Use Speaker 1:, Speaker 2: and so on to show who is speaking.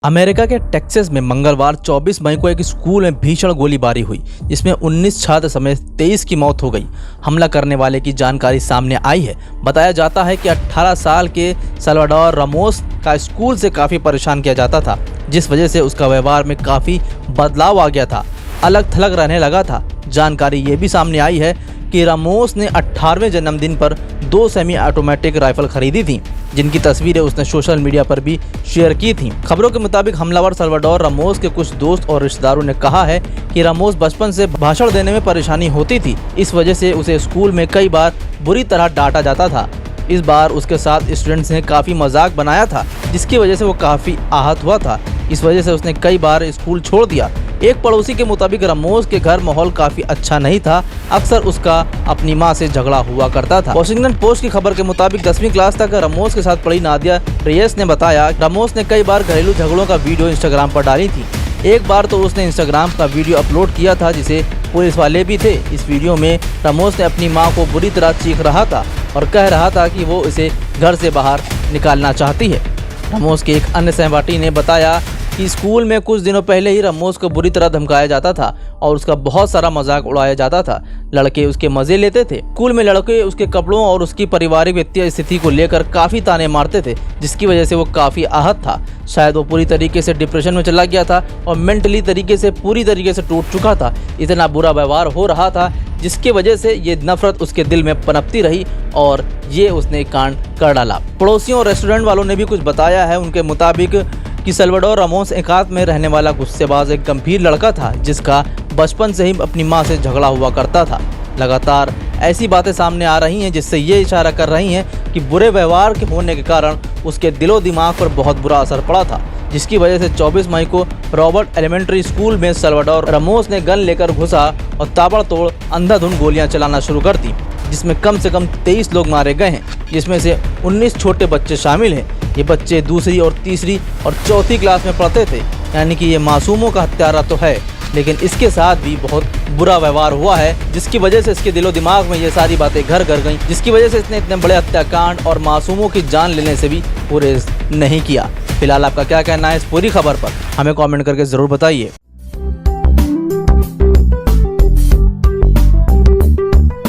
Speaker 1: America के Texas में मंगलवार 24 मई को एक स्कूल में भीषण गोलीबारी हुई, जिसमें 19 छात्र समेत 23 की मौत हो गई। हमला करने वाले की जानकारी सामने आई है। बताया जाता है कि 18 साल के साल्वाडोर रामोस का स्कूल से काफ़ी परेशान किया जाता था, जिस वजह से उसका व्यवहार में काफ़ी बदलाव आ गया था, अलग थलग रहने लगा था। जानकारी ये भी सामने आई है कि रामोस ने 18वें जन्मदिन पर 2 सेमी ऑटोमेटिक राइफल खरीदी थी, जिनकी तस्वीरें उसने सोशल मीडिया पर भी शेयर की थी। खबरों के मुताबिक हमलावर साल्वाडोर रामोस के कुछ दोस्त और रिश्तेदारों ने कहा है कि रामोस बचपन से भाषण देने में परेशानी होती थी, इस वजह से उसे स्कूल में कई बार बुरी तरह डांटा जाता था। इस बार उसके साथ स्टूडेंट्स ने काफ़ी मजाक बनाया था, जिसकी वजह से वो काफ़ी आहत हुआ था। इस वजह से उसने कई बार स्कूल छोड़ दिया। एक पड़ोसी के मुताबिक रामोस के घर माहौल काफ़ी अच्छा नहीं था, अक्सर उसका अपनी मां से झगड़ा हुआ करता था। वॉशिंगटन पोस्ट की खबर के मुताबिक 10वीं क्लास तक रामोस के साथ पढ़ी नादिया रेयस ने बताया, रामोस ने कई बार घरेलू झगड़ों का वीडियो इंस्टाग्राम पर डाली थी। एक बार तो उसने इंस्टाग्राम का वीडियो अपलोड किया था, जिसे पुलिस वाले भी थे। इस वीडियो में रामोस ने अपनी मां को बुरी तरह चीख रहा था और कह रहा था कि वो इसे घर से बाहर निकालना चाहती है। रामोस के एक अन्य सहपाठी ने बताया कि स्कूल में कुछ दिनों पहले ही रामोस को बुरी तरह धमकाया जाता था और उसका बहुत सारा मजाक उड़ाया जाता था। लड़के उसके मजे लेते थे। स्कूल में लड़के उसके कपड़ों और उसकी पारिवारिक वित्तीय स्थिति को लेकर काफ़ी ताने मारते थे, जिसकी वजह से वो काफ़ी आहत था। शायद वो पूरी तरीके से डिप्रेशन में चला गया था और मेंटली तरीके से पूरी तरीके से टूट चुका था। इतना बुरा व्यवहार हो रहा था, जिसकी वजह से ये नफरत उसके दिल में पनपती रही और ये उसने कांड कर डाला। पड़ोसियों और रेस्टोरेंट वालों ने भी कुछ बताया है। उनके मुताबिक कि साल्वाडोर रामोस एकांत में रहने वाला गुस्सेबाज एक गंभीर लड़का था, जिसका बचपन से ही अपनी मां से झगड़ा हुआ करता था। लगातार ऐसी बातें सामने आ रही हैं, जिससे ये इशारा कर रही हैं कि बुरे व्यवहार के होने के कारण उसके दिलो दिमाग पर बहुत बुरा असर पड़ा था, जिसकी वजह से 24 मई को रॉबर्ट एलिमेंट्री स्कूल में साल्वाडोर रामोस ने गन लेकर घुसा और ताबड़तोड़ अंधाधुंध गोलियां चलाना शुरू कर दी, जिसमें कम से कम 23 लोग मारे गए हैं, जिसमें से 19 छोटे बच्चे शामिल हैं। ये बच्चे दूसरी और तीसरी और चौथी क्लास में पढ़ते थे, यानी कि ये मासूमों का हत्यारा तो है, लेकिन इसके साथ भी बहुत बुरा व्यवहार हुआ है, जिसकी वजह से इसके दिलो दिमाग में ये सारी बातें घर कर गईं, जिसकी वजह से इसने इतने बड़े हत्याकांड और मासूमों की जान लेने से भी गुरेज नहीं किया। फिलहाल आपका क्या कहना है इस पूरी खबर पर, हमें कमेंट करके ज़रूर बताइए।